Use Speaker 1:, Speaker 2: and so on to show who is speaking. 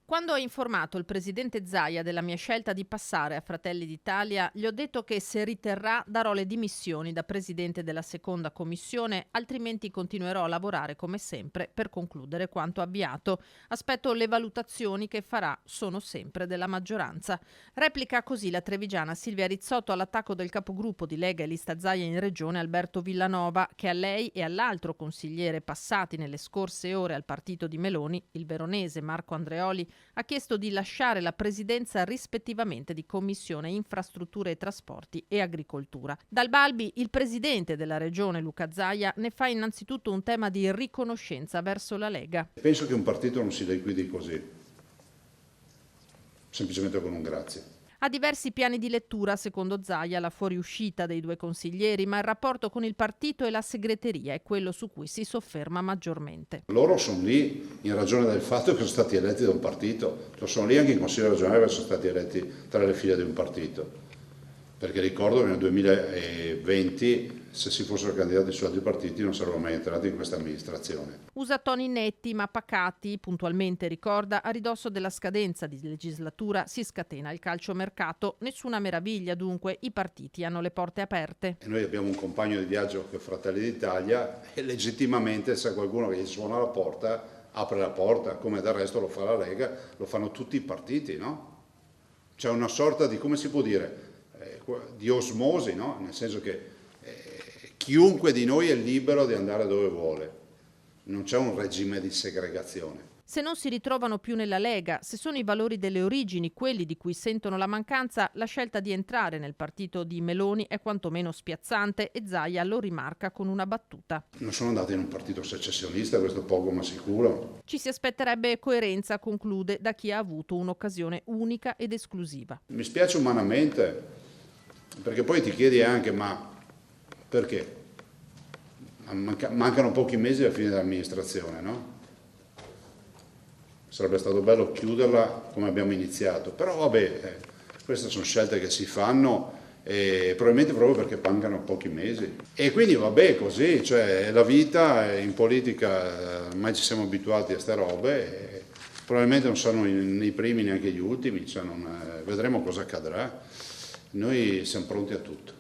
Speaker 1: Quando ho informato il presidente Zaia della mia scelta di passare a Fratelli d'Italia, gli ho detto che se riterrà darò le dimissioni da presidente della seconda commissione, altrimenti continuerò a lavorare come sempre per concludere quanto avviato. Aspetto le valutazioni che farà, sono sempre della maggioranza. Replica così la trevigiana Silvia Rizzotto all'attacco del capogruppo di Lega e Lista Zaia in regione Alberto Villanova, che a lei e all'altro consigliere passati nelle scorse ore al partito di Meloni, il veronese Marco Andreoli, ha chiesto di lasciare la presidenza rispettivamente di Commissione Infrastrutture e Trasporti e Agricoltura. Dal Balbi, il presidente della regione Luca Zaia ne fa innanzitutto un tema di riconoscenza verso la Lega.
Speaker 2: Penso che un partito non si liquidi così, semplicemente con un grazie.
Speaker 1: Ha diversi piani di lettura, secondo Zaia, la fuoriuscita dei due consiglieri, ma il rapporto con il partito e la segreteria è quello su cui si sofferma maggiormente.
Speaker 2: Loro sono lì in ragione del fatto che sono stati eletti da un partito, sono lì anche in Consiglio regionale perché sono stati eletti tra le file di un partito. Perché ricordo che nel 2020, se si fossero candidati su altri partiti, non sarebbero mai entrati in questa amministrazione.
Speaker 1: Usa toni netti ma pacati, puntualmente ricorda, a ridosso della scadenza di legislatura si scatena il calciomercato. Nessuna meraviglia dunque, i partiti hanno le porte aperte.
Speaker 2: E noi abbiamo un compagno di viaggio che è Fratelli d'Italia e legittimamente se qualcuno che gli suona la porta, apre la porta, come del resto lo fa la Lega, lo fanno tutti i partiti, no? C'è una sorta di, come si può dire, di osmosi, no? Nel senso che chiunque di noi è libero di andare dove vuole, non c'è un regime di segregazione.
Speaker 1: Se non si ritrovano più nella Lega, se sono i valori delle origini quelli di cui sentono la mancanza, la scelta di entrare nel partito di Meloni è quantomeno spiazzante e Zaia lo rimarca con una battuta.
Speaker 2: Non sono andato in un partito secessionista, questo poco ma sicuro.
Speaker 1: Ci si aspetterebbe coerenza, conclude, da chi ha avuto un'occasione unica ed esclusiva.
Speaker 2: Mi spiace umanamente, perché poi ti chiedi anche, ma perché? Mancano pochi mesi alla fine dell'amministrazione, no? Sarebbe stato bello chiuderla come abbiamo iniziato, però vabbè, queste sono scelte che si fanno e probabilmente proprio perché mancano pochi mesi. E quindi vabbè, così, cioè la vita in politica, ormai ci siamo abituati a queste robe, e probabilmente non saranno nei primi neanche gli ultimi, cioè vedremo cosa accadrà. Noi siamo pronti a tutto.